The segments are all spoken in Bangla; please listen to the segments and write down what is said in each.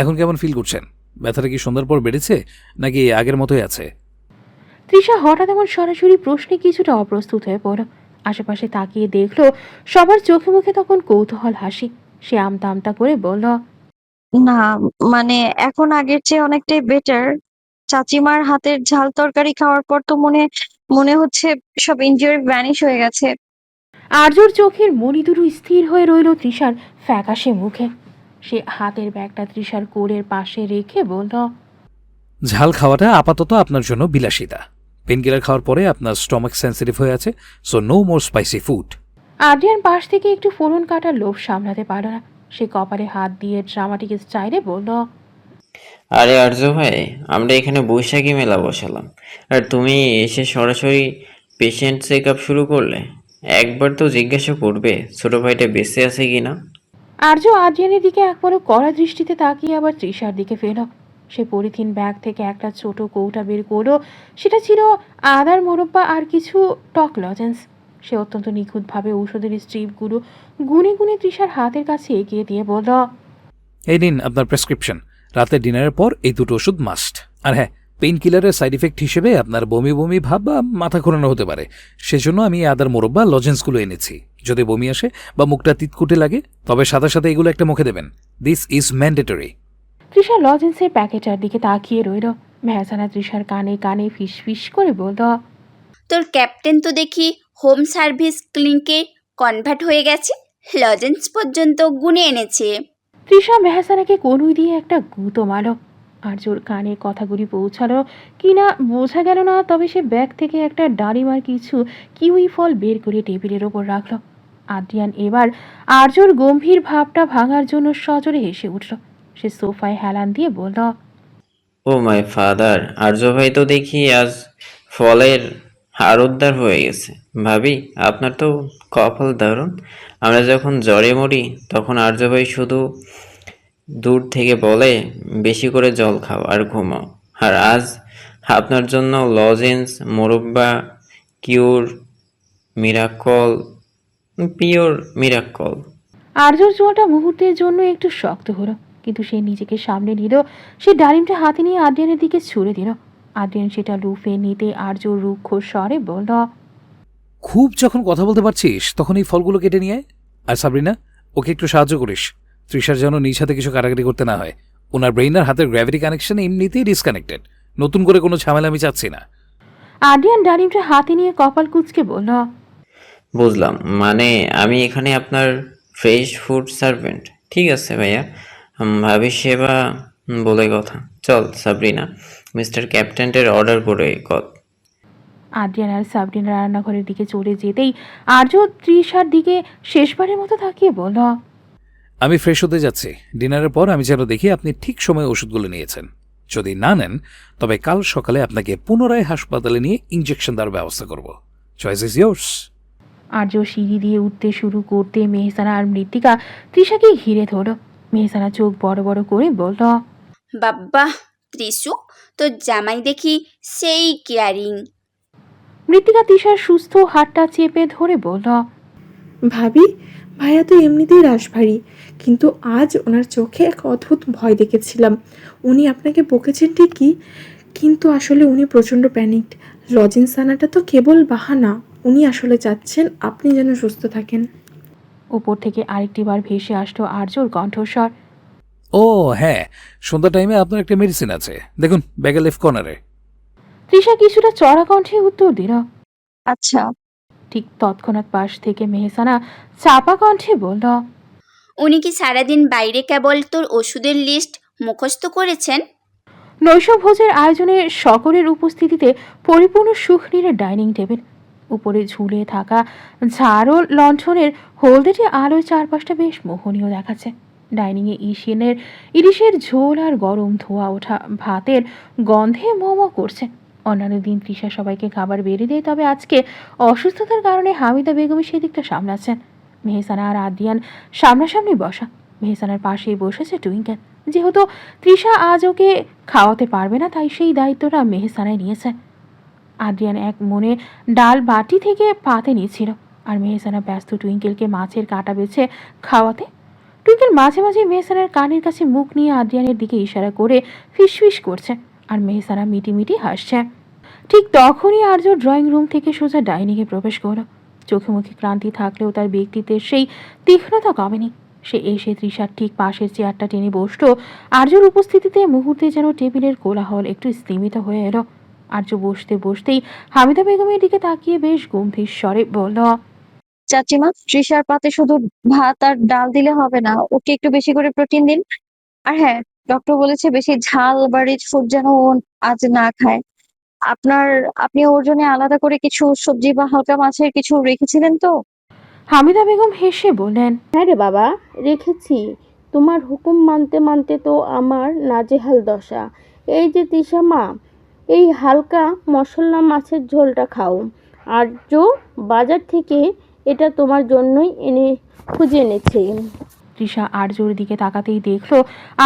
এখন কেমন ফিল করছেন? ব্যথাটা কি সন্ধ্যার পর বেড়েছে নাকি আগের মতোই আছে? তৃষা হঠাৎ এমন সরাসরি প্রশ্নে কিছুটা অপ্রস্তুত হয়ে পড়ল। আশেপাশে তাকিয়ে দেখলো সবার চোখে মুখে তখন কৌতূহল হাসি। সে আমতা আমতা করে বলল, না, মানে এখন আগের চেয়ে অনেকটাই বেটার। চাচিমার হাতের ঝাল তরকারি খাওয়ার পর তো মনে মনে হচ্ছে সব ইনজুরি ভ্যানিশ হয়ে গেছে। আর্যর চোখের মণি দুটো স্থির হয়ে রইল তৃষার ফ্যাকাশে মুখে। সে হাতের ব্যাগটা তৃষার কোলের পাশে রেখে বলল, ঝাল খাওয়াটা আপাতত আপনার জন্য বিলাসিতা। পেনকিলার খাওয়ার পরে আপনার স্টমাক সেন্সিটিভ হয়ে আছে, so no more spicy food. Adrian পাশ থেকে একটু ফোড়ন কাটার লোভ সামলাতে পারল না। সে কপালে হাত দিয়ে ড্রামাটিক স্টাইলে বলল, আরে আরজু ভাই, আমরা এখানে বৈশাখী মেলা বসালাম আর তুমি এসে সরাসরি পেশেন্ট চেক আপ শুরু করলে। একবার তো জিজ্ঞাসা করবে ছোট ভাইটা বেঁচে আছে কিনা। আর্য আদ্রিয়ানের দিকে একবারও কড়া দৃষ্টিতে তাকিয়ে আবার তৃষার দিকে ফেল। সে পলিথিন ব্যাগ থেকে একটা ছোট কৌটা বের করলো। সেটা ছিল আদার মোরব্বা আর কিছু টক লজেন্স। সে অত্যন্ত নিখুঁতভাবে ঔষধের স্ট্রিপগুলো গুনে গুনে তৃষার হাতের কাছে এগিয়ে দিয়ে বলল, এই নিন আপনার প্রেসক্রিপশন। রাতে ডিনারের পর এই দুটো ওষুধ মাস্ট। আর হ্যাঁ, পেইন কিলারের সাইড ইফেক্ট হিসেবে আপনার বমি বমি ভাব বা মাথা ঘোরানো হতে পারে, সেজন্য আমি আদার মোরব্বা লজেন্সগুলো এনেছি। যদি বমি আসে বা মুখটা তিতকুটে লাগে তবে সাথে সাথে এগুলো একটা মুখে দেবেন। This is mandatory. তৃষা লজেন্সের প্যাকেটার দিকে তাকিয়ে রইল। মেহসানা তৃষার কানে কানে ফিস ফিস করে বলল, তোর ক্যাপ্টেন তো দেখি হোম সার্ভিস ক্লিনিকে কনভার্ট হয়ে গেছে, লজেন্স পর্যন্ত গুনে এনেছে। তৃষা মেহসানাকে কনুই দিয়ে একটা গুঁতো মারল। আর্যর কানে কথাগুলি পৌঁছালো কিনা বোঝা গেল না, তবে সে ব্যাগ থেকে একটা ডালিমার কিছু কিউই ফল বের করে টেবিলের ওপর রাখল। আদ্রিয়ান এবার আর্যর গম্ভীর ভাবটা ভাঙার জন্য সজোরে হেসে উঠল। সে সোফায় হেলান দিয়ে বলল, ও মাই ফাদার, আরজু ভাই তো দেখি আজ ফলের আড়তদার হয়ে গেছে। ভাবি, আপনার তো কপাল দারুণ। আমরা যখন জ্বরে মরি তখন আরজু ভাই শুধু দূর থেকে বলে বেশি করে জল খাও আর ঘুমাও, আর আজ আপনার জন্য লজেন্স, মোরব্বা, কিউর, মিরাকল, পিওর মিরাকল। আর্যর জোয়াটা মুহূর্তের জন্য একটু শক্ত হলো, কিন্তু সে নিজেকে সামনে নিল। সে ডালিমটা হাতে নিয়ে আদ্রিয়ানের দিকে ছুড়ে দিল। আদ্রিয়ান সেটা লুফে নিতে আর্য রুক্ষ স্বরে বলল, খুব যখন কথা বলতে পারছিস তখন এই ফলগুলো কেটে নিয়ে আয়। আর সাবরিনা, ওকে একটু সাহায্য করিস। তৃষার যেন নিজ হাতে কিছু কাটাকাটি করতে না হয়। ওনার ব্রেইন আর হাতের গ্র্যাভিটি কানেকশন এমনিতেই ডিসকানেক্টেড। নতুন করে কোনো ঝামেলা আমি চাচ্ছি না। আদ্রিয়ান ডালিমটা হাতে নিয়ে কপাল কুঁচকে বলল, বুঝলাম, মানে আমি এখানে আপনার ফ্রেশ ফুড সার্ভেন্ট। ঠিক আছে ভাইয়া, ভাবি সেবা বলে কথা। চল সাবরিনা, মিস্টার ক্যাপ্টেনের অর্ডার করে কর। আদ্রিয়ান আর সাবরিনা রান্নাঘরের দিকে চলে যেতেই আর্য তৃষার দিকে শেষবারের মতো তাকিয়ে বলল, আমি ফ্রেশ হতে যাচ্ছি। ডিনারের পর আমি যেন দেখি আপনি ঠিক সময়ে ওষুধগুলো নিয়েছেন। যদি না নেন তবে কাল সকালে আপনাকে পুনরায় হাসপাতালে নিয়ে ইঞ্জেকশন দেওয়ার ব্যবস্থা করব। Choice is yours. আর্য সিঁড়ি দিয়ে উঠতে শুরু করতে মেহসানা আর মৃত্তিকা তৃষাকে ঘিরে ধরল। মেহসানা চোখ বড় বড় করে বলল, বাব্বা ত্রিশু, তোর জামাই দেখি সেই কেয়ারিং। মৃত্তিকা তৃষার সুস্থ হাতটা চেপে ধরে বলল, ভাবি, ভাইয়া তো এমনিতেই রাশভারী, কিন্তু আজ ওনার চোখে এক অদ্ভুত ভয় দেখেছিলাম। উনি আপনাকে বকেছেন ঠিকই, কিন্তু আসলে উনি প্রচণ্ড প্যানিকড। লজেন্স আনাটা তো কেবল বাহানা, উনি আসলে চাচ্ছেন আপনি যেন সুস্থ থাকেন। ওপর থেকে আরেকটি বার ভেসে আসলো আর্যর কণ্ঠস্বর। ও হ্যাঁ, সন্ধ্যা টাইমে আপনার একটা মেডিসিন আছে, দেখুন ব্যাগের লেফট কর্নারে। তৃষা কিছুটা চড়া কণ্ঠে উত্তর দিল। আচ্ছা। ঠিক তৎক্ষণাৎ পাশ থেকে মেহসানা চাপা কণ্ঠে বলল, উনি কি সারাদিন বাইরে কেবল তোর ওষুধের লিস্ট মুখস্থ করেছেন? নৈশভোজের আয়োজনে সকলের উপস্থিতিতে পরিপূর্ণ সুখ নিয়ে ডাইনিং টেবিল। উপরে ঝুলে থাকা ঝাড়ো লণ্ঠনের হলদেটে আলোয় চারপাশটা বেশ মোহনীয় দেখাচ্ছে। ডাইনিংয়ে ইলিশের ঝোল আর গরম ধোয়া ওঠা ভাতের গন্ধে মোমো করছে। অন্যান্য দিন তৃষা সবাইকে খাবার বেড়ে দেয়, তবে আজকে অসুস্থতার কারণে হামিদা বেগমই সেদিকটা সামলাচ্ছেন। মেহসানা আর আদ্রিয়ান সামনাসামনি বসা। মেহসানার পাশেই বসেছে টুইঙ্কেল। যেহেতু তৃষা আজ ওকে খাওয়াতে পারবে না, তাই সেই দায়িত্বটা মেহসানায় নিয়েছে। আদ্রিয়ান এক মনে ডাল বাটি থেকে পাতে নিয়েছিল। আর মেহসানা ব্যস্ত টুইঙ্কেলকে মাছের কাঁটা বেছে খাওয়াতে। টুইঙ্কেল মাঝে মাঝে মেহসানার কানের কাছে মুখ নিয়ে আদ্রিয়ানের দিকে ইশারা করে ফিসফিস করছে, আর মেহসানা মিটি হাসছে। ঠিক তখনই আর্য ড্রয়িং রুম থেকে সোজা ডাইনিংয়ে প্রবেশ করল। চোখে মুখে ক্লান্তি থাকলেও তার ব্যক্তিত্বের সেই তীক্ষ্ণতা কমেনি। সে এসে তৃষার ঠিক পাশের চেয়ারটা টেনে বসল। আর্যর উপস্থিতিতে মুহূর্তে যেন টেবিলের কোলাহল একটু স্তিমিত হয়ে এলো। আর্য বসতে বসতেই হামিদা বেগমের দিকে তাকিয়ে বেশ গম্ভীর স্বরে বলল, চাচিমা, তৃষার পাতে শুধু ভাত আর ডাল দিলে হবে না, ওকে একটু বেশি করে প্রোটিন দিন। আর হ্যাঁ, ডক্টর বলেছে বেশি ঝাল বা রিচ ফুড যেন ও আজ না খায়। আপনি ওর জন্য আলাদা করে কিছু সবজি বা হালকা মাছের কিছু রেখেছিলেন তো? হামিদা বেগম হেসে বললেন, হ্যাঁ রে বাবা, রেখেছি। তোমার হুকুম মানতে মানতে তো আমার নাজেহাল দশা। এই যে তিশা মা, এই হালকা মশলা মাছের ঝোলটা খাও। আর্য বাজার থেকে এটা তোমার জন্যই খুঁজে এনেছি। তৃষা আর্যর দিকে তাকাতেই দেখল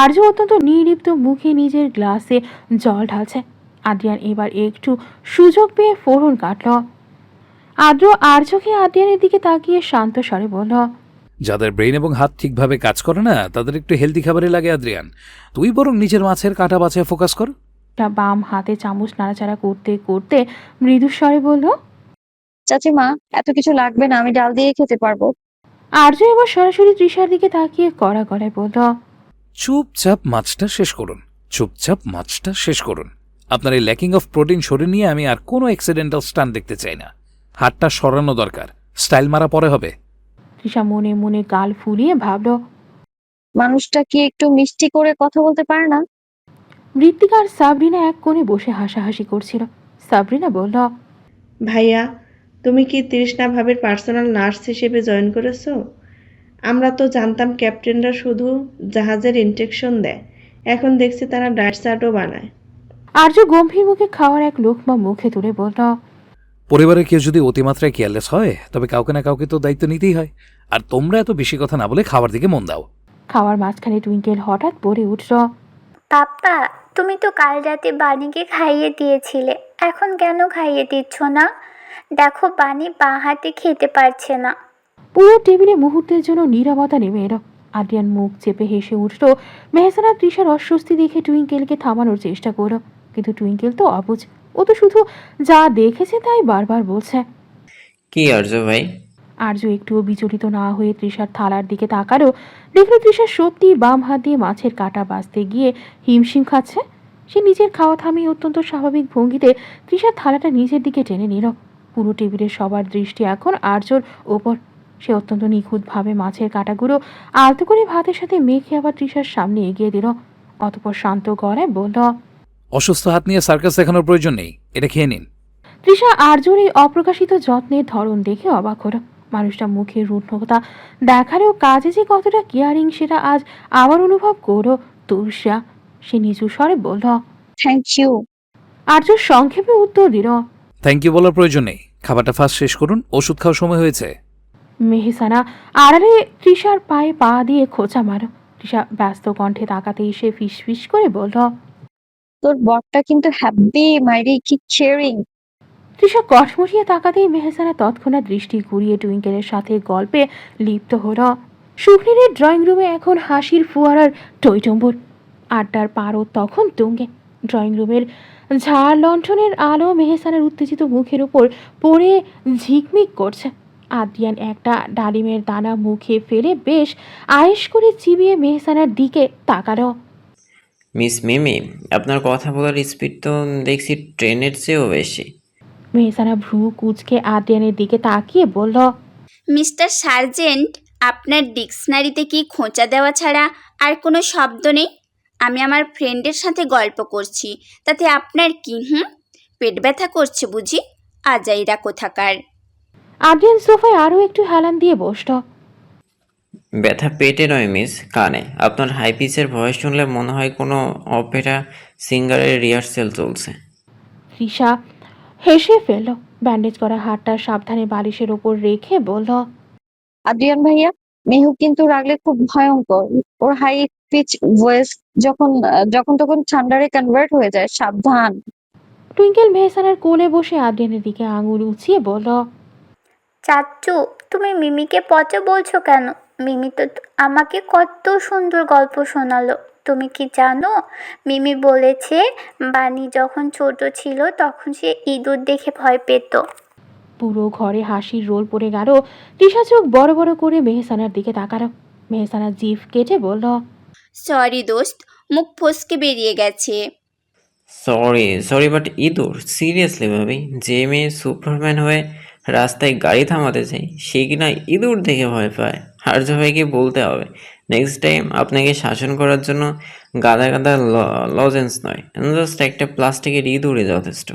আর্য অত্যন্ত নির্লিপ্ত মুখে নিজের গ্লাসে জল ঢালছে। আদ্রিয়ান এবার একটু সুযোগ পেয়ে ফোড়ন কাটল। আর্যকে আদ্রিয়ানের দিকে তাকিয়ে শান্ত স্বরে বলল, যাদের ব্রেন এবং হাত ঠিকভাবে কাজ করে না তাদের একটু হেলদি খাবারে লাগে আদ্রিয়ান। তুই বরং নিজের মাছের কাঁটা বাছায় ফোকাস কর। তা বাম হাতে চামচ নাড়াচাড়া করতে করতে মৃদু স্বরে বলল, চাচিমা, এত কিছু লাগবে না, আমি ডাল দিয়ে খেতে পারবো। আর্য এবার সরাসরি তৃষার দিকে তাকিয়ে কড়া গলায় বলল, চুপচাপ মাছটা শেষ করুন, চুপচাপ মাছটা শেষ করুন। আপনার এই ল্যাকিং অফ প্রোটিন সরে নিয়ে আমি আর কোনো অ্যাক্সিডেন্টাল স্টান্ট দেখতে চাই না। হাতটা সরানো দরকার, স্টাইল মারা পরে হবে। তৃষা মনে মনে গাল ফুলিয়ে ভাবল, মানুষটা কি একটু মিষ্টি করে কথা বলতে পারে না? মৃত্তিকা আর সাবরিনা এক কোণে বসে হাসাহাসি করছিল। সাবরিনা বলল, ভাইয়া, তুমি কি তৃষ্ণা ভাবের পার্সোনাল নার্স হিসেবে জয়েন করেছো? আমরা তো জানতাম ক্যাপ্টেনরা শুধু জাহাজের ইনজেকশন দেয়, এখন দেখছি তারা ডায়েট চার্টও বানায়। আর্য গম্ভীর মুখে খাওয়ার এক লোকমা মুখে তুলে বলল, পরিবারের কেউ যদি অতিমাত্রায় কেয়ারলেস হয় তবে কাউকে না কাউকে তো দায়িত্ব নিতেই হয়। আর তোমরা এত বেশি কথা না বলে খাবার দিকে মন দাও। খাওয়ার মাঝখানে টুইঙ্কেল হঠাৎ বলে উঠল, পাপ্পা, তুমি তো কাল রাতে বানিকে খাইয়ে দিয়েছিলে, এখন কেন খাইয়ে দিচ্ছ না? দেখো, বানি বাঁ হাতে খেতে পারছে না। পুরো টেবিলে মুহূর্তের জন্য নীরবতা নেমে এলো। আদ্রিয়ান মুখ চেপে হেসে উঠল। মেহসানা তৃষার অস্বস্তি দেখে টুইঙ্কেলকে থামানোর চেষ্টা করলো, কিন্তু টুইঙ্কেল তো অবুঝ। ও তো শুধু যা দেখেছে তাই বারবার বলছে। কি আর্য ভাই? আর্য একটুও বিচলিত না হয়ে তৃষার থালার দিকে তাকালো। দেখলো তৃষা সত্যি বাম হাত দিয়ে মাছের কাঁটা বাছতে গিয়ে হিমশিম খাচ্ছে। সে নিজের খাওয়া থামিয়ে অত্যন্ত স্বাভাবিক ভঙ্গিতে তৃষার থালাটা নিজের দিকে টেনে নিল। পুরো টেবিলের সবার দৃষ্টি এখন আর্যর ওপর। সে অত্যন্ত নিখুঁতভাবে মাছের কাঁটাগুলো আলতো করে ভাতের সাথে মেখে আবার তৃষার সামনে এগিয়ে দিল। অতঃপর শান্ত গলায় বলল, অসুস্থ হাত নিয়ে সার্কাস দেখানোর প্রয়োজন নেই, এটা খেয়ে নিন। তৃষা আর্যর এই অপ্রকাশিত যত্নের ধরন দেখে অবাক হলো। মানুষটা মুখের রুদ্ধতা দেখালেও কাজে যে কতটা কেয়ারিং সেটা আজ আবার অনুভব করো তুষা। সে নিচু স্বরে বলল, থ্যাংক ইউ। আর্য সংক্ষেপে উত্তর দিল, থ্যাংক ইউ বলার প্রয়োজন নেই, খাবারটা ফার্স্ট শেষ করুন, ওষুধ খাওয়ার সময় হয়েছে। মেহসানা আড়ালে তৃষার পায়ে পা দিয়ে খোঁচা মারো। তৃষা ব্যস্ত কণ্ঠে তাকাতেই সে ফিস করে বলল, তোর বরটা কিন্তু হ্যাপি, মাইরি, কি কেয়ারিং। তৃষা কটমটিয়ে তাকাতেই মেহসানা তৎক্ষণাৎ দৃষ্টি ঘুরিয়ে টুইঙ্কেলের সাথে গল্পে লিপ্ত হল। সুখনীরের ড্রয়িং রুমে এখন হাসির ফুয়ারার টইটম্বুর। আড্ডার পারদ তখন তুঙ্গে। ড্রয়িং রুমের ঝাড় লণ্ঠনের আলো মেহসানার উত্তেজিত মুখের উপর পড়ে ঝিকমিক করছে। আদ্রিয়ান একটা ডালিমের দানা মুখে ফেলে বেশ আয়েশ করে চিবিয়ে মেহসানার দিকে তাকালো। মিস মিমি, আপনার কথা বলার স্পিড তো দেখছি ট্রেনের চেয়েও বেশি। মেহসানা ভ্রু কুচকে আদ্রিয়ানের দিকে তাকিয়ে বলল, মিস্টার সার্জেন্ট, আপনার ডিকশনারিতে কি খোঁচা দেওয়া ছাড়া আর কোনো শব্দ নেই? আমি আমার ফ্রেন্ডের সাথে গল্প করছি, তাতে আপনার কি? পেট ব্যথা করছে বুঝি? আজাইরা কোথাকার। আদ্রিয়ান সোফায় আরও একটু হেলান দিয়ে বসল। ব্যথা পেটে নয় মিস, কানে। আপনার হাই পিচের ভয়েস শুনলে মনে হয় কোনো অপেরা সিঙ্গারের রিহার্সেল চলছে। তৃষা হেসে ফেলল। ব্যান্ডেজ করা হাতটা সাবধানে বালিশের ওপর রেখে বলল, আদ্রিয়ান ভাইয়া, মেহু কিন্তু রাগলে খুব ভয়ঙ্কর। ওর হাই পিচ ভয়েস যখন যখন তখন ঠান্ডারে কনভার্ট হয়ে যায়, সাবধান। টুইঙ্কেল মেহসানার কোলে বসে আদ্রিয়ানের দিকে আঙুল উঁচিয়ে বলল, চাচ্চু, তুমি মিমিকে পচা বলছো কেন? মিমি তো আমাকে কত সুন্দর গল্প শোনালো। তুমি কি জানো, মিমি বলেছে বানি যখন ছোট ছিল তখন সে ইঁদুর দেখে ভয় পেত। পুরো ঘরে হাসির রোল পড়ে গেল। তৃষা চোখ বড় বড় করে মেহসানার দিকে তাকালো। মেহসানা জিভ কেটে বলল, সরি দোস্ত, মুখ ফসকে বেরিয়ে গেছে। সরি বাট ইঁদুর, সিরিয়াসলি ভাবি, যে মেয়ে সুপারম্যান হয়ে রাস্তায় গাড়ি থামাতে চাই সে কিনা ইঁদুর দেখে ভয় পায়। আর্য ভাইকে বলতে হবে নেক্সট টাইম আপনাকে শাসন করার জন্য গাদা গাদা লজেন্স নয়, জাস্ট একটা প্লাস্টিকের ইঁদুরই যথেষ্ট।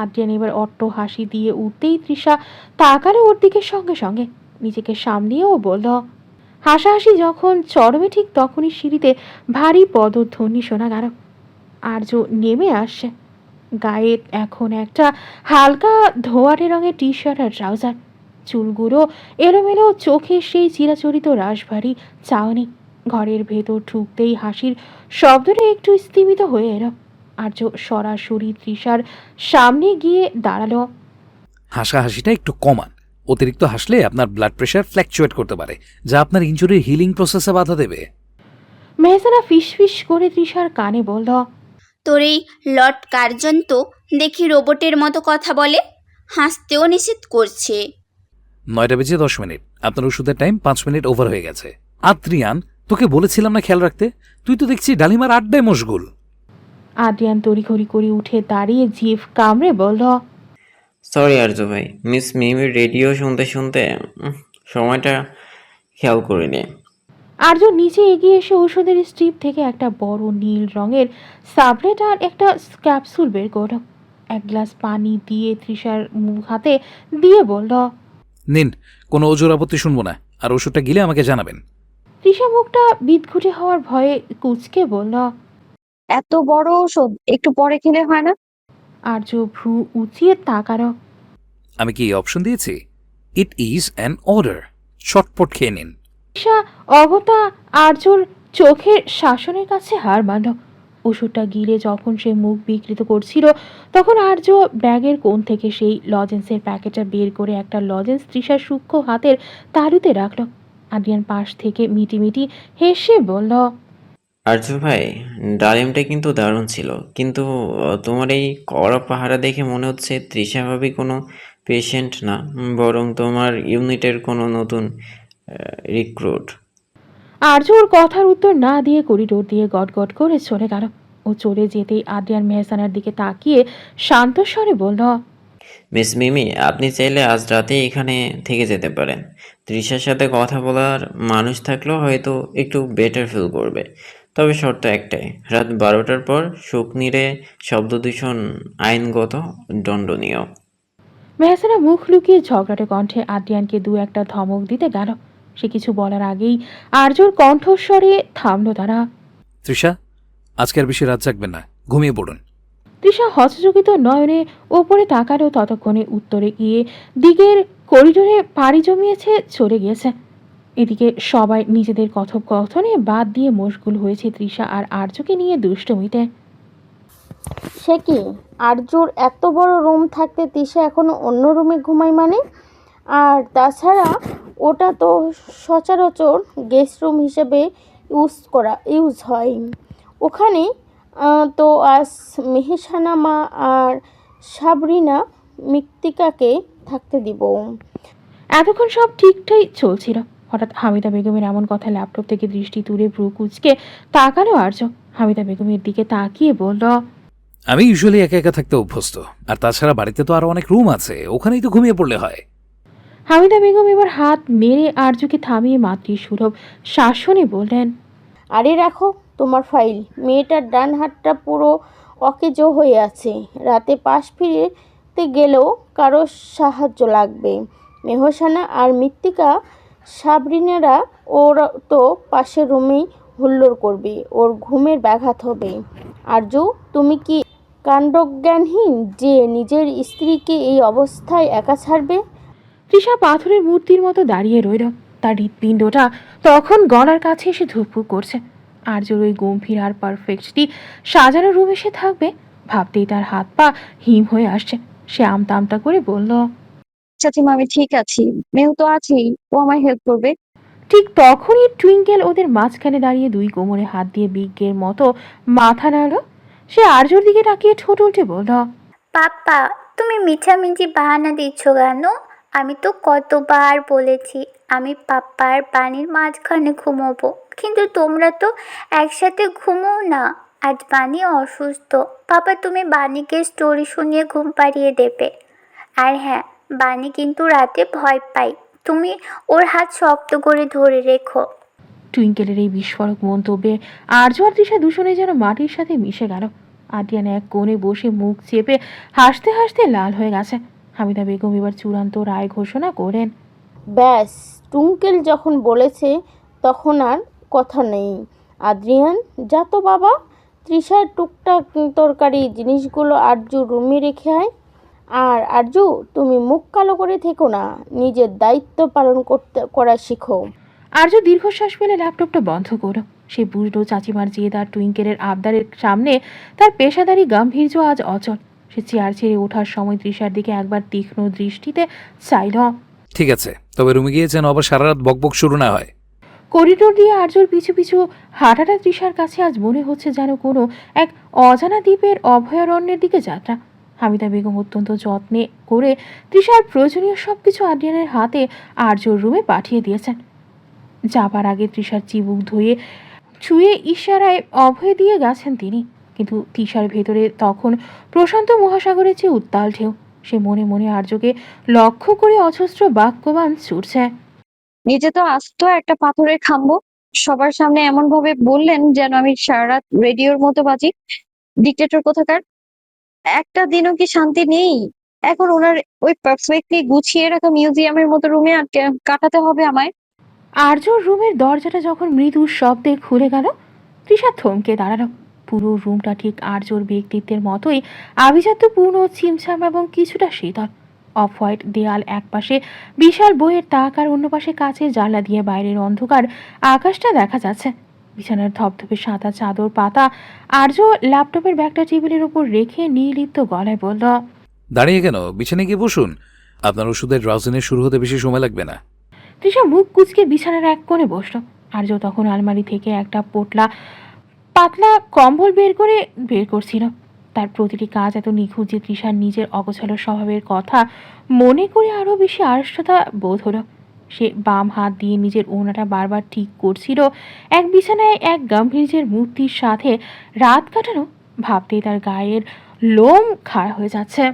আদ্রিয়ান এবার অট্ট হাসি দিয়ে উঠতেই তৃষা তাকালো ওর দিকে সঙ্গে সঙ্গে। নিজেকে সামলিয়েও বলল, হাসাহাসি যখন চরমে ঠিক তখনই সিঁড়িতে ভারী পদধ্বনি শোনা গেল। আর্য নেমে আসছে। গায়ে এখন একটা হালকা ধোয়াটে রঙের টি শার্ট আর ট্রাউজার। চুলগুলো এলোমেলো, চোখে সেই চিরাচরিত রাশভারী চাউনি। ঘরের ভেতর ঢুকতেই হাসির শব্দটা একটু স্তিমিত হয়ে এলো। আর্য সরাসরি তৃষার সামনে গিয়ে দাঁড়ালো। হাসাহাসিটা একটু কমান। অতিরিক্ত হাসলে আপনার ব্লাড প্রেশার ফ্ল্যাকচুয়েট করতে পারে, যা আপনার ইনজুরির হিলিং প্রসেসে বাধা দেবে। মেহসানা ফিসফিস করে তৃষার কানে বলল, তোর এই লর্ড কার্জন তো দেখি রোবটের মতো কথা বলে, হাসতেও নিষেধ করছে। 9:10 আপনার ওষুধের টাইম 5 মিনিট ওভার হয়ে গেছে। আদ্রিয়ান, তোকে বলেছিলাম না খেয়াল রাখতে? তুই তো দেখছি ডালিমার আড্ডায় মশগুল। আদ্রিয়ান তড়িঘড়ি করে উঠে দাঁড়িয়ে জিভ কামড়ে বলল, সরি আর্য ভাই, মিস মিমির রেডিও শুনতে শুনতে সময়টা খেয়াল করিনি। আর্য নিচে এগিয়ে এসে ওষুধের স্ট্রিপ থেকে একটা বড় নীল রঙের সাবলেট আর একটা ক্যাপসুল বের করল। এক গ্লাস পানি দিয়ে তৃষার মুখ হাতে দিয়ে বলল, নিন, কোনো ওজোর আপত্তি শুনবো না, আর ওষুধটা গিলে আমাকে জানাবেন। তৃষা মুখটা বিদঘুটে হওয়ার ভয়ে কুঁচকে বলল, এত বড় ওষুধ একটু পরে খেলে হয় না? আর্য ভ্রু উঁচিয়ে তাকালো। আমি কি অপশন দিয়েছি? ইট ইজ অ্যান অর্ডার, চটপট খেয়ে নিন। তৃষা অগতা আর্যর চোখের শাসনের কাছে হার মানল। ওষুধটা গিলে যখন সে মুখ বিকৃত করছিল তখন আর্য ব্যাগের কোণ থেকে সেই লজেন্সের প্যাকেটটা বের করে একটা লজেন্স তৃষার সূক্ষ্ম হাতের তালুতে রাখল। আদ্রিয়ান পাশ থেকে মিটিমিটি হেসে বলল, আর্য ভাই, ডালিমটা কিন্তু দারুণ ছিল, কিন্তু তোমার এই কড়া পাহারা দেখে মনে হচ্ছে তৃষা ভাবি কোনো পেশেন্ট না, বরং তোমার ইউনিটের কোনো নতুন রিক্রুট। আর্য ওর কথার উত্তর না দিয়ে করিডোর দিয়ে গটগট করে চলে গেল। ও চলে যেতেই আদ্রিয়ান মেহসানার দিকে তাকিয়ে শান্ত স্বরে বলল, মিস মিমি, আপনি চাইলে আজ রাতে এখানে থেকে যেতে পারেন। তৃষার সাথে কথা বলার মানুষ থাকলেও হয়তো একটু বেটার ফিল করবে। তবে শর্ত একটাই, রাত 12টার পর শুকনিরে শব্দদূষণ আইনগত দণ্ডনীয়। মেহসানা মুখ লুকিয়ে ঝগড়াটে কণ্ঠে আদ্রিয়ানকে দু একটা ধমক দিতে গেল। সে কিছু বলার আগেই আর্যর কণ্ঠস্বরে থামল তারা। তৃষা, আজকে আর বেশি রাত জাগবেন না, ঘুমিয়ে পড়ুন। তৃষা হতচকিত নয়নে ওপরে তাকালো। ততক্ষণে উত্তরে গিয়ে দিকের করিডোরে পাড়ি জমিয়েছে চলে গিয়েছে। এদিকে সবাই নিজেদের কথোপকথনে বাদ দিয়ে মশগুল হয়েছে তৃষা আর আর্যকে নিয়ে দুষ্টমিতে। সে কি, আর্যর এত বড় রুম থাকতে তৃষা এখনো অন্য রুমে ঘুমায় মানে? আর তাছাড়া ওটা তো সচরাচর গেস্ট রুম হিসেবে ইউজ হয়। ওখানে তো আজ মেহসানা মা আর সাবরিনা মৃত্তিকাকে থাকতে দিব। এতক্ষণ সব ঠিকঠাক চলছিল। হঠাৎ হামিদা বেগমের এমন কথা ল্যাপটপ থেকে দৃষ্টি তুলে ভ্রু কুঁচকে তাকালো আর্য। হামিদা বেগমের দিকে তাকিয়ে বলল, আমি ইউজুয়ালি একা একা থাকতে অভ্যস্ত, আর তাছাড়া বাড়িতে তো আরো অনেক রুম আছে, ওখানেই তো ঘুমিয়ে পড়লে হয়। হামিদা বেগম এবার হাত নেড়ে আর্যকে থামিয়ে মাতৃসুলভ শাসনে বললেন, আরে রাখো তোমার ফাইল। মেয়েটার ডান হাতটা পুরো অকেজো হয়ে আছে, রাতে পাশ ফিরতে গেলেও কারো সাহায্য লাগবে। মেহসানা আর মৃত্তিকা সাবরিনারা ওর তো পাশের রুমেই হুল্লোড় করবে, ওর ঘুমের ব্যাঘাত হবে। আরজু, তুমি কি কাণ্ডজ্ঞানহীন যে নিজের স্ত্রীকে এই অবস্থায় একা ছাড়বে? তৃষা পাথরের মূর্তির মতো দাঁড়িয়ে রইল। তার হৃৎপিণ্ডটা তখন গলার কাছে এসে ধুকপুক করছে। আর্যর ওই গম্ভীর আর পারফেক্টলি সাজানো রুম এসে থাকবে ভাবতেই তার হাত পা হিম হয়ে আসছে। সে আমতা আমতা করে বলল, চাচিমা আমি ঠিক আছি, মেহু তো আছেই, ও আমায় হেল্প করবে। ঠিক তখনই টুইঙ্কেল ওদের মাঝখানে দাঁড়িয়ে দুই কোমরে হাত দিয়ে বিজ্ঞের মতো মাথা নাড়ল। সে আর্যর দিকে তাকিয়ে ঠোঁট উল্টে বলল, পাপ্পা, তুমি মিছামিছি বাহানা দিচ্ছ কেন? আমি তো কতবার বলেছি আমি পাপ্পার বাণীর মাঝখানে ঘুমোবো, কিন্তু তোমরা তো একসাথে ঘুমোও না। আজ বাণী অসুস্থ, পাপা তুমি বাণীকে স্টোরি শুনিয়ে ঘুম পাড়িয়ে দেবে। আর হ্যাঁ, বাণী কিন্তু রাতে ভয় পায়, তুমি ওর হাত শক্ত করে ধরে রেখো। টুইঙ্কেলের এই বিস্ফোরক মন্তব্যে আর্য আর তৃষা দুজনে যেন মাটির সাথে মিশে গেল। আদ্রিয়ান এক কোণে বসে মুখ চেপে হাসতে হাসতে লাল হয়ে গেছে। হামিদা বেগম এবার চূড়ান্ত রায় ঘোষণা করেন, ব্যাস, টুঙ্কেল যখন বলেছে তখন আর কথা নেই। আদ্রিয়ান, যা তো বাবা, তৃষার টুকটাক তরকারি জিনিসগুলো আরজু রুমে রেখে আয়। আর আরজু, তুমি মুখ কালো করে থেকো না, নিজের দায়িত্ব পালন করা শিখো। আর্য দীর্ঘশ্বাস ফেলে ল্যাপটপটা বন্ধ করল। সে বুঝলো চাচিমার জেদ আর টুইঙ্কেলের আবদারের সামনে তার পেশাদারি গাম্ভীর্য আজ অচল। সে চেয়ার ছেড়ে ওঠার সময় তৃষার দিকে একবার তীক্ষ্ণ দৃষ্টিতে চাইল। ঠিক আছে, তবে রুমে গিয়ে যেন আবার সারা রাত বকবক শুরু না হয়। করিডোর দিয়ে আর্যর পিছু পিছু হাঁটাটা তৃষার কাছে আজ মনে হচ্ছে যেন কোনো এক অজানা দ্বীপের অভয়ারণ্যের দিকে যাত্রা। হামিদা বেগম অত্যন্ত যত্নে করে তৃষার প্রয়োজনীয় সবকিছু আদ্রিয়ানের হাতে আর্যর রুমে পাঠিয়ে দিয়েছেন। যাবার আগে তৃষার চিবুক ধুয়ে ছুঁয়ে ইশারায় অভয় দিয়ে গেছেন তিনি। কিন্তু তৃষার ভেতরে তখন প্রশান্ত মহাসাগরের চেয়ে উত্তাল ঢেউ। সে মনে মনে আর্যকে লক্ষ্য করে অজস্র বাক্যবান ছুটছে। নিজে তো আস্ত একটা পাথরের খাম্বো, সবার সামনে এমন ভাবে বললেন যেন আমি সারা রাত রেডিওর মতো বাজি। ডিক্টেটর কোথাকার, একটা দিনও কি শান্তি নেই? এখন ওনার ওই পারফেক্টলি গুছিয়ে রাখা মিউজিয়ামের মতো রুমে কাটাতে হবে আমায়। আর্যর রুমের দরজাটা যখন মৃদু শব্দে খুলে গেল, তৃষা থমকে দাঁড়ালো। পুরো রুমটা ঠিক আর্যর ব্যক্তিত্বের মতোই আভিজাত্যপূর্ণ, ছিমছাম এবং কিছুটা শীতল। অফ হোয়াইট দেয়াল, একপাশে বিশাল বইয়ের তাক আর অন্য পাশে কাচের জানলা দিয়ে বাইরের অন্ধকার আকাশটা দেখা যাচ্ছে। বিছানার ধপধপে সাদা চাদর পাতা। আর্য ল্যাপটপের ব্যাগটা টেবিলের উপর রেখে নির্লিপ্ত গলায় বলল, দাঁড়িয়ে কেন, বিছানায় গিয়ে বসুন। আপনার ওষুধের ড্রাউজিনের শুরু হতে বেশি সময় লাগবে না। তৃষা মুখ কুচকে বিছানার এক কোণে বসল। আর্য তখন আলমারি থেকে একটা পাতলা কম্বল বের করছিল। তার প্রতিটি কাজ এত নিখুঁত যে তৃষার নিজের অগোছালো স্বভাবের কথা মনে করে আরও বেশি আড়ষ্টতা বোধ হলো। সে বাম হাত দিয়ে নিজের ওড়নাটা বারবার ঠিক করছিল। এক বিছানায় এক গাম্ভীর্যের মূর্তির সাথে রাত কাটানো ভাবতেই তার গায়ের লোম খাড়া হয়ে যাচ্ছে।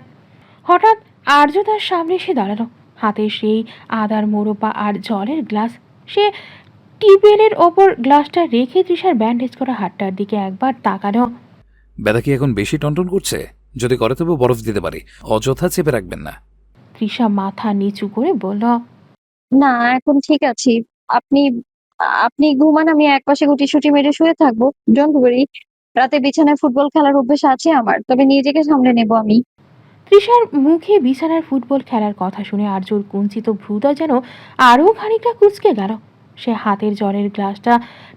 হঠাৎ আর্য তার সামনে এসে দাঁড়ালো, হাতে সেই আদার মোরব্বা আর জলের গ্লাস। সে টিউবওয়েলের ওপর গ্লাসটা রেখে তৃষার ব্যান্ডেজ করা হাতটার দিকে একবার তাকালো। ব্যথা কি এখন বেশি টনটন করছে? যদি করে তবে বরফ দিতে পারি, অযথা চেপে রাখবেন না। তৃষা মাথা নিচু করে বলল, না এখন ঠিক আছি, আপনি আপনি ঘুমান, আমি একপাশে গুটিসুটি মেরে শুয়ে থাকবো। ডোন্ট ওয়ারি, রাতে বিছানায় ফুটবল খেলার অভ্যেস আছে আমার, তবে নিজেকে সামলে নেব আমি। তৃষার মুখে বিছানার ফুটবল খেলার কথা শুনে আর্যর কুঞ্চিত ভ্রুটা যেন আরও খানিকটা কুঁচকে গেল। সে হাতের জলের গ্লাসটা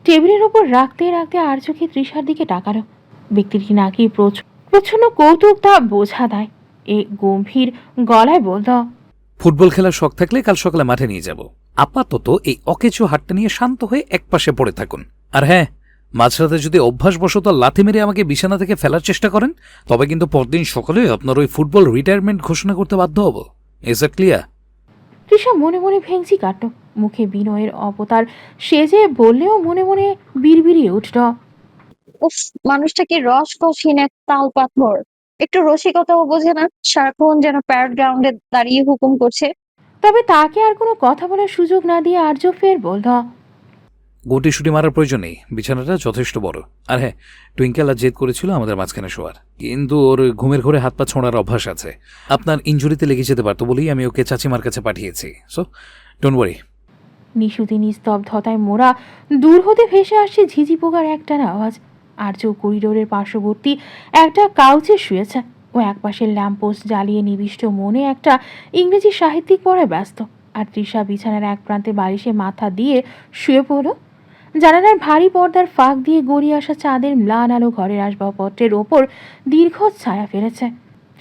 টেবিলের ওপর রাখতে রাখতে আর্যকে তৃষার দিকে তাকালো। ব্যক্তিটি নাকি প্রচ্ছন্ন কৌতুক তা বোঝা দেয়। এ গম্ভীর গলায় বলল, ফুটবল খেলার শখ থাকলে কাল সকালে মাঠে নিয়ে যাব। আপাতত এই অকেচু হাটটা নিয়ে শান্ত হয়ে একপাশে পড়ে থাকুন। আর হ্যাঁ, মাঝরাতে যদি অভ্যাসবশত লাথি মেরে আমাকে বিছানা থেকে ফেলার চেষ্টা করেন, তবে কিন্তু পরদিন সকালে আপনার ওই ফুটবল রিটায়ারমেন্ট ঘোষণা করতে বাধ্য হব। Is it clear? তৃষা মনে মনে ভেঙচি কাটল। মুখে বিনয়ের অবতার সেজে বললেও মনে মনে বিড়বিড়িয়ে উঠল, উফ, মানুষটা কি রসকসহীন এক তাল পাথর, একটু রসিকতাও বোঝে না, সারাক্ষণ যেন প্যারেড গ্রাউন্ডে দাঁড়িয়ে হুকুম করছে। তবে তাকে আর কোনো কথা বলার সুযোগ না দিয়ে আর্য ফের বলল, গুটি মারার প্রয়োজন নেই, বিছানাটা যথেষ্ট বড়। আর হ্যাঁ, টুইঙ্কেল আর জেদ করেছিল আমাদের মাঝখানে শোয়ার, কিন্তু ওর ঘুমের ঘরে হাত পা ছোঁড়ার অভ্যাস আছে। আপনার ইনজুরিতে লেগে যেতে পারতো বলেই আমি ওকে চাচিমার কাছে পাঠিয়েছি। So don't worry. নিশুতি নিস্তব্ধতায় মোড়া দূর হতে ভেসে আসছে ঝিঝি পোকার একটানা আওয়াজ। আর্য করিডোরের পার্শ্ববর্তী একটা কাউচে শুয়েছে। ও একপাশের ল্যাম্পপোস্ট জ্বালিয়ে নিবিষ্ট মনে একটা ইংরেজি সাহিত্যিক পড়ায় ব্যস্ত। আর তৃষা বিছানার এক প্রান্তে বালিশে মাথা দিয়ে শুয়ে পড়ল। জানালার ভারী পর্দার ফাঁক দিয়ে গড়িয়ে আসা চাঁদের ম্লান আলো ঘরের আসবাবপত্রের ওপর দীর্ঘ ছায়া ফেলেছে।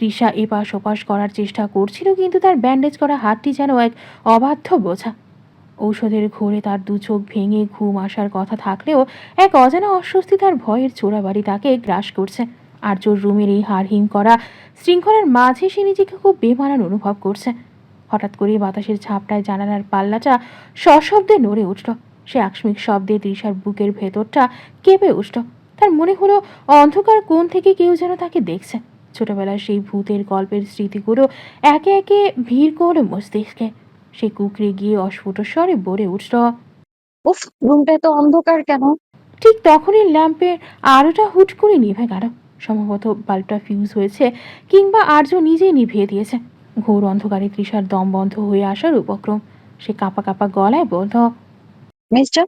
তৃষা এপাশ ওপাশ করার চেষ্টা করছিল, কিন্তু তার ব্যান্ডেজ করা হাতটি যেন এক অবাধ্য বোঝা। ঔষধের ঘোরে তার দু চোখ ভেঙে ঘুম আসার কথা থাকলেও এক অজানা অস্বস্তি তার ভয়ের চোরাবাড়ি তাকে গ্রাস করছে। আর্যর রুমের এই হাড়হিম করা শৃঙ্খলার মাঝে সে নিজেকে খুব বেমানান অনুভব করছে। হঠাৎ করে বাতাসের ঝাপটায় জানালার পাল্লাটা সশব্দে নড়ে উঠল। সে আকস্মিক শব্দে তৃষার বুকের ভেতরটা কেঁপে উঠল। তার মনে হলো অন্ধকার কোণ থেকে কেউ যেন তাকে দেখছে। ছোটবেলার সেই ভূতের গল্পের স্মৃতিগুলো একে একে ভিড় করলো মস্তিষ্কে। সে কুকড়ে গিয়ে অস্ফুট স্বরে বলে উঠল, উফ, রুমটা এত অন্ধকার কেন? ঠিক তখনই ল্যাম্পের আলোটা হুট করে নিভে গেল। সম্ভবত বাল্বটা ফিউজ হয়েছে, কিংবা আর্য নিজেই নিভিয়ে দিয়েছে। ঘোর অন্ধকারে তৃষার দম বন্ধ হয়ে আসার উপক্রম। সে কাঁপা কাঁপা গলায় বলল, মিস্টার,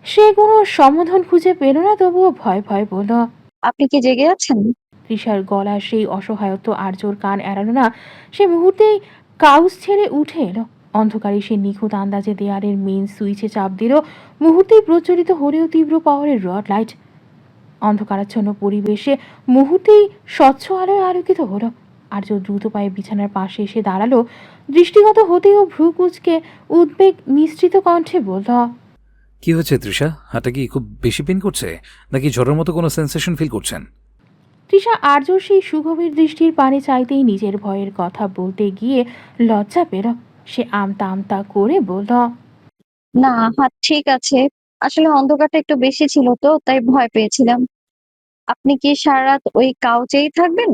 সে কোনো সম্বোধন খুঁজে পেল না, তবুও ভয় ভয় বলল। আপনি কি জেগে আছেন? তৃষার গলা সেই অসহায়ত্ব আর্যর কান এড়ালো না। সে মুহূর্তেই কাউচ ছেড়ে উঠে এলো। অন্ধকারে সে নিখুঁত আন্দাজে দেয়ালের মেইন সুইচে চাপ দিল। মুহূর্তেই প্রজ্বলিত হলেও তীব্র পাওয়ারের রড লাইট অন্ধকারাচ্ছন্ন পরিবেশে মুহূর্তেই স্বচ্ছ আলোয় আলোকিত হলো। আর্য দ্রুত পায়ে বিছানার পাশে এসে দাঁড়ালো। দৃষ্টিগত হতেও ভ্রু কুঁচকে উদ্বেগ মিশ্রিত কণ্ঠে বলল, কি হয়েছে তৃষা? হাতটা কি খুব বেশি পেন করছে, নাকি জ্বরের মতো কোনো সেন্সেশন ফিল করছেন? তৃষা আর্য সেই সুগভীর দৃষ্টির পানে চাইতেই নিজের ভয়ের কথা বলতে গিয়ে লজ্জা পেল। সে আমতা আমতা করে বলল, না, হাত ঠিক আছে। আসলে অন্ধকারটা একটু বেশি ছিল তো, তাই ভয় পেয়েছিলাম। আপনি কি সারা রাত ওই কাউচেই থাকবেন?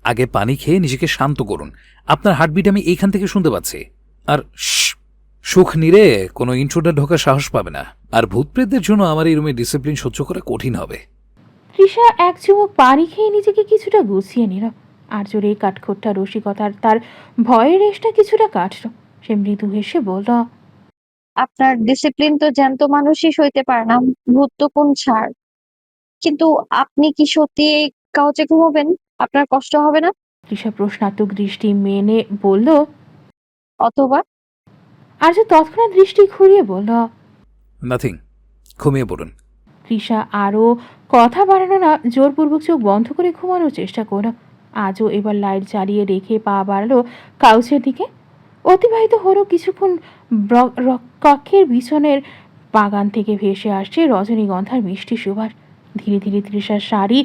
আগে পানি খেয়ে নিজেকে শান্ত করুন। আপনার হার্টবিট আমি এইখান থেকে শুনতে পাচ্ছি। আর সুখ নিরে কোনো ইন্ট্রোডার ঢোকার সাহস পাবে না। আর ভূতপ্রেতদের জন্য আমার এই রুমে ডিসিপ্লিন সহ্য করা কঠিন হবে। তৃষা এক চুমুক পানি খেয়ে নিজেকে কিছুটা গুছিয়ে নিল। আর্যর এই কাঠখোট্টা রসিকতার তার ভয়ের রেশটা কিছুটা কাটল। সে মৃদু হেসে বলল, আপনার ডিসিপ্লিন তো জ্যান্ত মানুষই সইতে পারে না, ভূত তো কোন ছাড়। কিন্তু আপনি কি সত্যি এই কাউচে ঘুমাবেন? আপনার কষ্ট হবে না? তৃষা প্রশ্নাত্মক দৃষ্টি মেনে বলল। অথবা আর্য তৎক্ষণাৎ দৃষ্টি ঘুরিয়ে বলল, নাথিং, ঘুমিয়ে পড়ুন। তৃষা আরও কথা বাড়ানো না, জোরপূর্বক চোখ বন্ধ করে ঘুমানোর চেষ্টা করল। আজও এবার লাইট জ্বালিয়ে রেখে পা বাড়ালো কাউচের দিকে। অতিবাহিত হলো কিছুক্ষণ। কক্ষের বিছনের বাগান থেকে ভেসে আসছে রজনীগন্ধার মিষ্টি সুবাস। ধীরে ধীরে তৃষার শাড়ি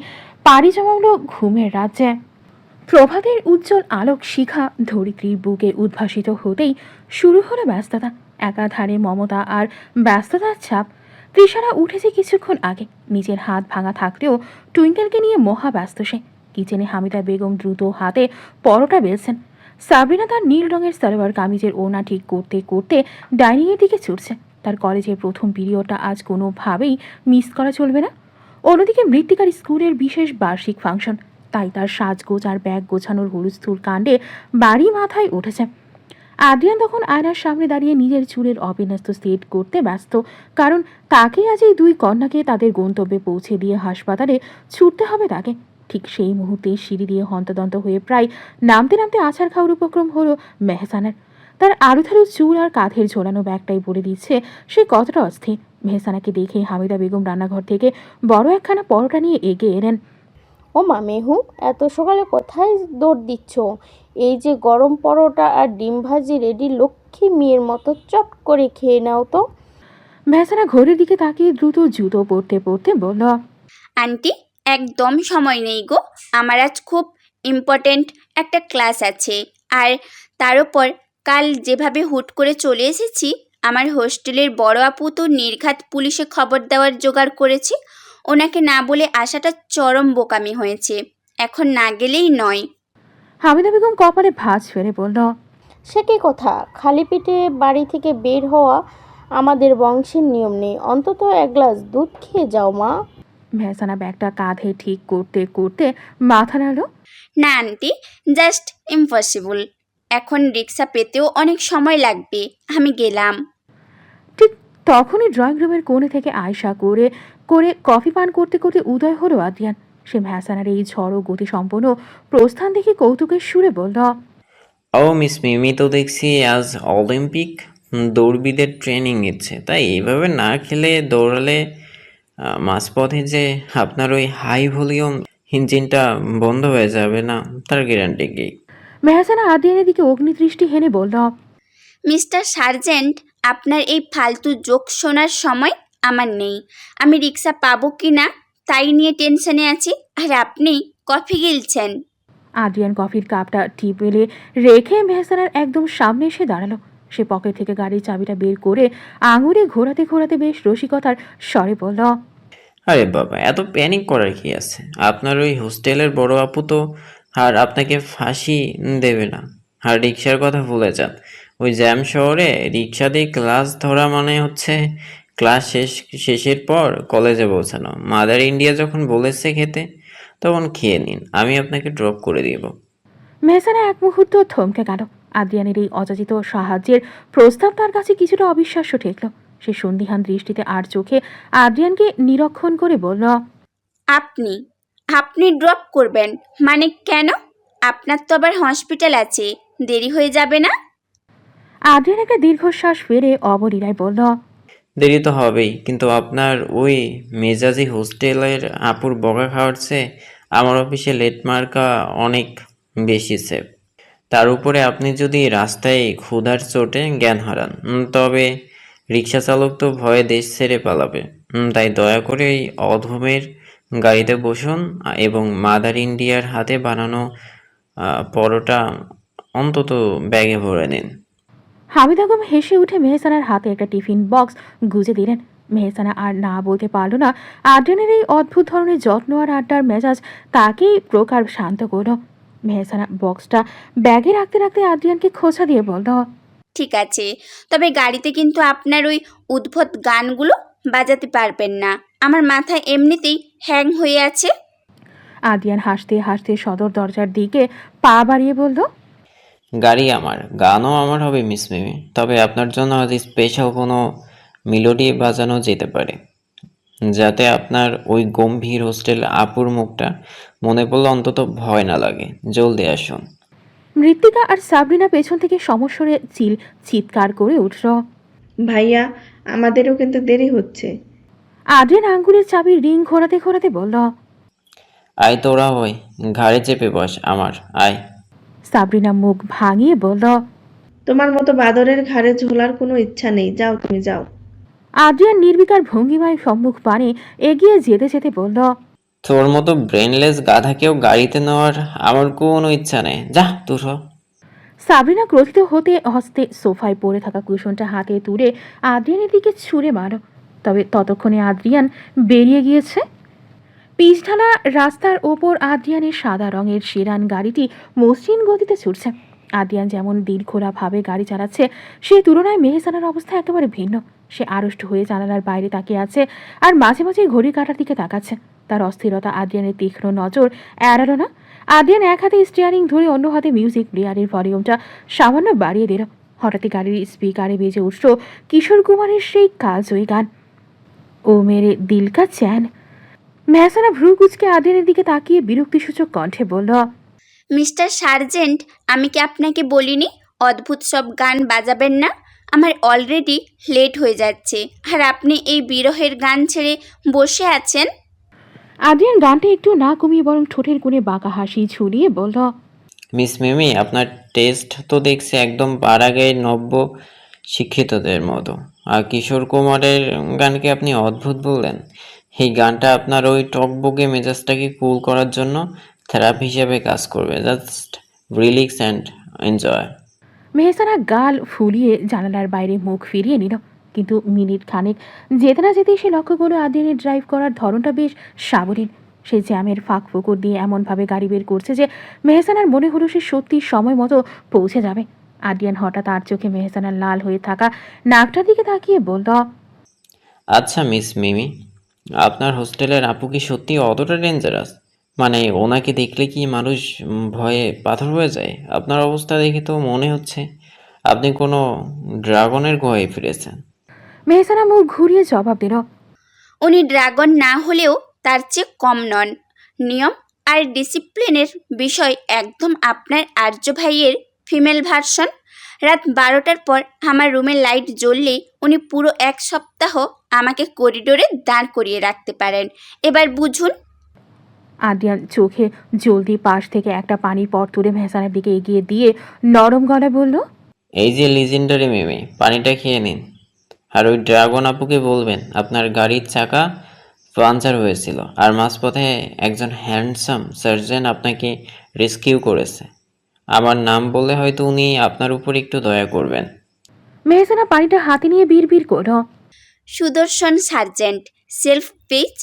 পাড়ি জমালো ঘুমের রাজ্যে। প্রভাতের উজ্জ্বল আলোক শিখা ধরিত্রীর বুকে উদ্ভাসিত হতেই শুরু হলো ব্যস্ততা। একাধারে মমতা আর ব্যস্ততার ছাপ। তৃষারা উঠেছে কিছুক্ষণ আগে। নিজের হাত ভাঙা থাকলেও টুইঙ্কেলকে নিয়ে মহা ব্যস্ত সে। কিচেনে হামিদা বেগম দ্রুত হাতে পরোটা বেলছেন। সাবরিনা তার নীল রঙের সালোয়ার কামিজের ওড়না ঠিক করতে করতে ডাইনিংয়ের দিকে ছুটছে। তার কলেজের প্রথম পিরিয়ডটা আজ কোনোভাবেই মিস করা চলবে না। অন্যদিকে মৃত্তিকার স্কুলের বিশেষ বার্ষিক ফাংশন, তাই তার সাজগোজ আর ব্যাগ গোছানোর হুলস্থুল কাণ্ডে বাড়ি মাথায় উঠেছে। আদ্রিয়ান তখন আয়নার সামনে দাঁড়িয়ে নিজের চুলের অবিন্যস্ত সেট করতে ব্যস্ত, কারণ তাকে আজ এই দুই কন্যাকে তাদের গন্তব্যে পৌঁছে দিয়ে হাসপাতালে ছুটতে হবে তাকে। ঠিক সেই মুহূর্তে সিঁড়ি দিয়ে হন্তদন্ত হয়ে প্রায় নামতে নামতে আছাড় খাওয়ার উপক্রম হলো মেহসানের। তার আলুথালু চুল আর কাঁধের ঝোলানো ব্যাগটাই বলে দিচ্ছে সে কতটা অস্থির। মেহসানাকে দেখে হামিদা বেগম রান্নাঘর থেকে বড় একখানা পরোটা নিয়ে এগিয়ে এলেন। ও মা মেহু, এত সকালে কোথায় দৌড় দিচ্ছ? এই যে গরম পরোটা আর ডিম ভাজি রেডি, লক্ষ্মী মেয়ের মতো চট করে খেয়ে নাও তো। মেহসানা ঘড়ির দিকে তাকিয়ে দ্রুত জুতো পরতে পরতে বলল, আন্টি, একদম সময় নেই গো। আমার আজ খুব ইম্পর্ট্যান্ট একটা ক্লাস আছে। আর তার উপর কাল যেভাবে হুট করে চলে এসেছি, আমার হোস্টেলের বড় আপু তো নির্ঘাত পুলিশে খবর দেওয়ার জোগাড় করেছে। ওনাকে না বলে আসাটা চরম বোকামি হয়েছে। এখন না গেলেই নয়। হামিদা বেগম কপালে ভাঁজ ফেলে বলল, সে কি কথা? খালি পেটে বাড়ি থেকে বের হওয়া আমাদের বংশের নিয়ম নেই। অন্তত এক গ্লাস দুধ খেয়ে যাও মা। মেহসানা ব্যাগটা কাঁধে ঠিক করতে করতে মাথা নাড়ল। না আন্টি, জাস্ট ইম্পসিবল। এখন রিক্সা পেতেও অনেক সময় লাগবে। আমি গেলাম। ঠিক তখনই ড্রয়িং রুমের কোণে থেকে আয়সা করে করে কফি পান করতে করতে উদয় হলো আদ্রিয়ান। সে মেহসানার এই ঝড়ো গতি সম্পন্ন প্রস্থান দেখে কৌতুকের সুরে বলল, ও মিস মিমি, তো দেখছি আজ অলিম্পিক দৌড়বিদের ট্রেনিং নিচ্ছে। তাই এইভাবে না খেলে দৌড়ালে মাঝপথে যে আপনার ওই হাই ভলিউম ইঞ্জিনটা বন্ধ হয়ে যাবে না তার গ্যারান্টি কি? মেহসানা আদ্রিয়ানের দিকে অগ্নিদৃষ্টি হেনে বলল, মিস্টার সার্জেন্ট, আপনার এই ফালতু জোক শোনার সময় আমার নেই। আমি রিক্সা পাবো কি না তাই নিয়ে টেনশনে আছি, আর আপনি কফি গিলছেন। আদ্রিয়ান কফির কাপটা টেবিলে রেখে মেহসানার একদম সামনে এসে দাঁড়ালো। সে পকেট থেকে গাড়ির চাবিটা বের করে আঙুলে ঘোরাতে ঘোরাতে বেশ রসিকতার স্বরে বলল, আরে বাবা, এত প্যানিক করার কি আছে? আপনার ওই হোস্টেলের বড় আপু তো আর আপনাকে ফাঁসি দেবে না। আর রিক্সার কথা ভুলে যান। ওই জ্যাম শহরে রিক্সা দিয়ে ক্লাস ধরা মানে হচ্ছে ক্লাস শেষের পর কলেজে পৌঁছানো। মাদার ইন্ডিয়া যখন বলেছে খেতে, তখন খেয়ে নিন, আমি আপনাকে ড্রপ করে দিব। মেহসানা এক মুহূর্ত থমকে গেল। আদ্রিয়ানের এই অযাচিত সাহায্যের প্রস্তাব তার কাছে কিছুটা অবিশ্বাস্য ঠেকল। সে সন্দিহান দৃষ্টিতে আর চোখে আদ্রিয়ানকে নিরীক্ষণ করে বলল, আপনি আপনি ড্রপ করবেন মানে কেন? আপনার তো আবার হসপিটাল আছে, দেরি হয়ে যাবে না? আদ্রিয়ান একটা দীর্ঘশ্বাস ফেলে অবলীলায় বলল, দেরি তো হবেই, কিন্তু আপনার ওই মেজাজি হোস্টেলের আপুর বকা খাওয়ার চেয়ে আমার অফিসে লেট মার্কা অনেক বেশি সেফ। তার উপরে আপনি যদি রাস্তায় ক্ষুধার চোটে জ্ঞান হারান, তবে রিক্সা চালক তো ভয়ে দেশ ছেড়ে পালাবে। তাই দয়া করে এই অধমের গাড়িতে বসুন এবং মাদার ইন্ডিয়ার হাতে বানানো পরোটা অন্তত ব্যাগে ভরে নিন। হামিদ আগম হেসে উঠে মেহসানার হাতে একটা টিফিন বক্স গুজে দিলেন। মেহসানা আর না বলতে পারল না। আদ্রিয়ানের এই অদ্ভুত ধরনের যত্ন আর আড্ডার মেজাজ তাকেই প্রকার শান্ত করল। মেহসানা বক্সটা ব্যাগে রাখতে রাখতে আদ্রিয়ানকে খোঁচা দিয়ে বলল, ঠিক আছে, তবে গাড়িতে কিন্তু আপনার ওই উদ্ভট গানগুলো বাজাতে পারবেন না। আমার মাথা এমনিতেই হ্যাং হয়ে আছে। আদ্রিয়ান হাসতে হাসতে সদর দরজার দিকে পা বাড়িয়ে বলল, গাড়ি আমার, গানও আমার হবে মিস মিমি, তবে আপনার জন্য আজ স্পেশাল কোনো মেলোডি বাজানো যেতে পারে, যাতে আপনার ওই গম্ভীর হোস্টেল আপুর মুখটা মনে পড়লে অন্তত ভয় না লাগে। জলদি আসুন। মৃত্তিকা আর সাবরিনা পেছন থেকে সমস্বরে চিৎকার করে উঠল। ভাইয়া, আমাদেরও কিন্তু দেরি হচ্ছে। আদ্রিয়ান আঙ্গুলের চাবির রিং ঘোরাতে ঘোরাতে বলল, আয় তোরা হই, ঘাড়ে চেপে বস আমার, আয়। সাবরিনা মুখ ভাঙিয়ে বলল, তোমার মতো বাদরের ঘাড়ে ঝোলার কোনো ইচ্ছা নেই, যাও তুমি যাও। আদ্রিয়ান নির্বিকার ভঙ্গিমায় সম্মুখ পানে এগিয়ে যেতে যেতে বলল, তোর মতো ব্রেনলেস গাধাকেও গাড়িতে নেওয়ার আমার কোনো ইচ্ছা নেই, যা তোর। সাবরিনা ক্রোধিত হতে হস্তে সোফায় পড়ে থাকা কুশনটা হাতে তুলে আদ্রিয়ানের দিকে ছুঁড়ে মারল। তবে ততক্ষণে আদ্রিয়ান বেরিয়ে গিয়েছে। পিচঢালা রাস্তার ওপর আদ্রিয়ানের সাদা রঙের সেরান গাড়িটি মসৃণ গতিতে ছুটছে। আদ্রিয়ান যেমন দীর্ঘলাভাবে গাড়ি চালাচ্ছে, সে তুলনায় মেহসানার অবস্থা একেবারে ভিন্ন। সে আড়ষ্ট হয়ে জানালার বাইরে তাকিয়ে আছে আর মাঝে মাঝে ঘড়ি কাঁটার দিকে তাকাচ্ছে। তার অস্থিরতা আদ্রিয়ানের তীক্ষ্ণ নজর এড়ালো না। আদ্রিয়ান এক হাতে স্টিয়ারিং ধরে অন্য হাতে মিউজিক প্লেয়ারের ভলিউমটা সামান্য বাড়িয়ে দিল। হঠাৎই গাড়ির স্পিকারে বেজে উঠল কিশোর কুমারের সেই কালজয়ী গান, ও মেরে দিল কা চ্যান। মেহসানা ভ্রু কুচকে আদ্রিয়ানের দিকে তাকিয়ে বিরক্তিসূচক কণ্ঠে বলল, মিস্টার সার্জেন্ট, আমি কি আপনাকে বলিনি অদ্ভুত সব গান বাজাবেন না? আমার অলরেডি লেট হয়ে যাচ্ছে, আর আপনি এই বিরহের গান ছেড়ে বসে আছেন। আদ্রিয়ান গানটা একটু না কমিয়ে বরং ঠোঁটের কোণে বাঁকা হাসি ঝুলিয়ে বলল, মিস মিমি, আপনার টেস্ট তো দেখছি একদম পাড়াগাঁয়ের নব্য শিক্ষিতদের মতো। আর কিশোর কুমারের গানকে আপনি অদ্ভুত বললেন? এই গানটা আপনার ওই টকবকে মেজাজটাকে কুল করার জন্য থেরাপি হিসেবে কাজ করবে। Just relax and enjoy. Mehsana গাল ফুলিয়ে জানালার বাইরে মুখ ফিরিয়ে নিল। কিন্তু মিনিট খানেক যেতে না যেতেই সে লক্ষ্য করলো আদ্রিয়ানের ড্রাইভ করার ধরনটা বেশ সাবলীল। সে জ্যামের ফাঁক ফোকর দিয়ে এমনভাবে গাড়ি বের করছে যে মেহসানার মনে হলো সে সত্যি সময় মতো পৌঁছে যাবে। আদ্রিয়ান হঠাৎ আর চোখে মেহসানার লাল হয়ে থাকা নাকটার দিকে তাকিয়ে বলল, আচ্ছা মিস মিমি, আপনার হোস্টেলের আপু কি সত্যি অতটা ডেঞ্জারাস? মানে ওনাকে দেখলে কি মানুষ ভয়ে পাথর হয়ে যায়? আপনার অবস্থা দেখে তো মনে হচ্ছে আপনি কোনো ড্রাগনের গুহায় ফিরেছেন। মেহসানা মুখ ঘুরিয়ে জবাব দিল, উনি ড্রাগন না হলেও তার চেয়ে কম নন। নিয়ম আর ডিসিপ্লিনের বিষয় একদম আপনার আর্য ভাইয়ের ফিমেল ভার্সন। রাত 12টার পর আমার রুমের লাইট জ্বললে উনি পুরো এক সপ্তাহ আমাকে করিডোরে দাঁড় করিয়ে রাখতে পারেন। এবার বুঝুন। আদ্রিয়ান চোখে জলদি পাশ থেকে একটা পানির পট তুলে মেহসানের দিকে এগিয়ে দিয়ে নরম গলায় বলল, এই যে লিজেন্ডারি মিমি, পানিটা খেয়ে নিন। আর ওই ড্রাগন আপুকে বলবেন আপনার গাড়ির চাকা পাঞ্চার হয়েছিল আর মাঝপথে একজন হ্যান্ডসাম সার্জন আপনাকে রেস্কিউ করেছে। আমার নাম বললে হয়তো উনি আপনার উপর একটু দয়া করবেন। মেহসানা পানিটা হাতে নিয়ে বিড়বিড় করল, সুদর্শন সার্জেন্ট সেলফ পেজ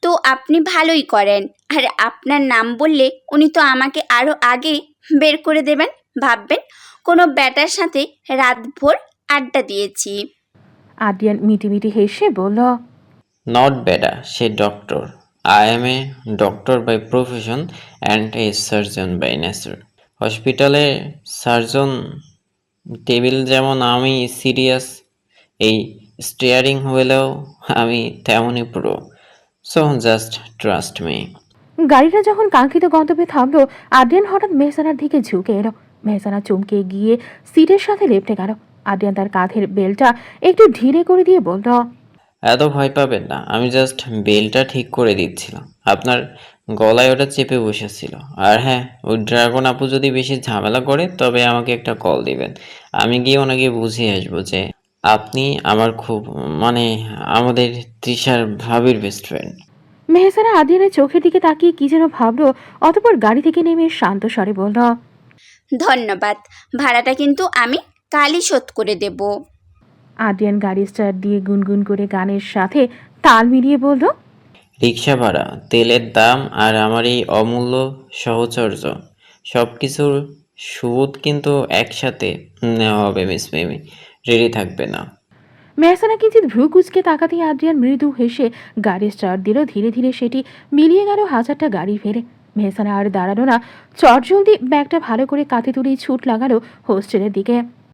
তো আপনি ভালোই করেন। আর আপনার নাম বললে উনি তো আমাকে আরও আগে বের করে দেবেন। ভাববেন কোনো ব্যাটার সাথে রাতভর আড্ডা দিয়েছি। আদ্রিয়ান মিটিমিটি হেসে বলল, নট বেটা, say doctor. I am a doctor by profession and a surgeon by nature. হসপিটালে সার্জন টেবিল যেমন আমি সিরিয়াস, এই স্টিয়ারিং হুইলেও আমি তেমনই pro. So just trust me. গাড়িটা যখন কাঙ্ক্ষিত গন্তব্যে থামলো, আদ্রিয়ান হঠাৎ মেহসানার দিকে ঝুঁকে এলো। মেহসানা চমকে গিয়ে সিটের সাথে লেপ্টে গেল। আদ্রিয়ান তার কাঁধের বেলটা একটু ঢিলে করে দিয়ে বলল, এত ভয় পাবেন না, আমি জাস্ট বেলটা ঠিক করে দিচ্ছিলাম। আপনার গলায় ওটা চেপে বসেছিল। আর হ্যাঁ, ওই ড্রাগন আপু যদি বেশি ঝামেলা করে তবে আমাকে একটা কল দিবেন। আমি গিয়ে ওনাকে বুঝিয়ে আসবো যে আপনি আমার খুব মানে আমাদের তৃষার ভাবির বেস্ট ফ্রেন্ড। মেহসানা আদ্রিয়ানের চোখের দিকে তাকিয়ে কি যেন ভাবলো, অতঃপর গাড়ি থেকে নেমে শান্ত স্বরে বলল, ধন্যবাদ, ভাড়াটা কিন্তু আমি কালই শোধ করে দেব। আদ্রিয়ান গাড়ি স্টার্ট দিয়ে গুনগুন করে গানের সাথে তাল মিলিয়ে বলল, রিক্সা ভাড়া, তেলের দাম আর আমার এই অমূল্য সহচর্য সব কিছুর সুদ কিন্তু একসাথে নেওয়া হবে মিস মিমি। রেডি থাকবে না? মেহসানা কিঞ্চিত ভ্রু কুচকে তাকাতে আদ্রিয়ান মৃদু হেসে গাড়ি স্টার্ট দিল। ধীরে ধীরে সেটি মিলিয়ে গেল হাজারটা গাড়ি ফেলে। মেহসানা আর দাঁড়ালো না, চটজলদি ব্যাগটা ভালো করে কাঁধে তুলেই ছুট লাগালো হোস্টেলের দিকে।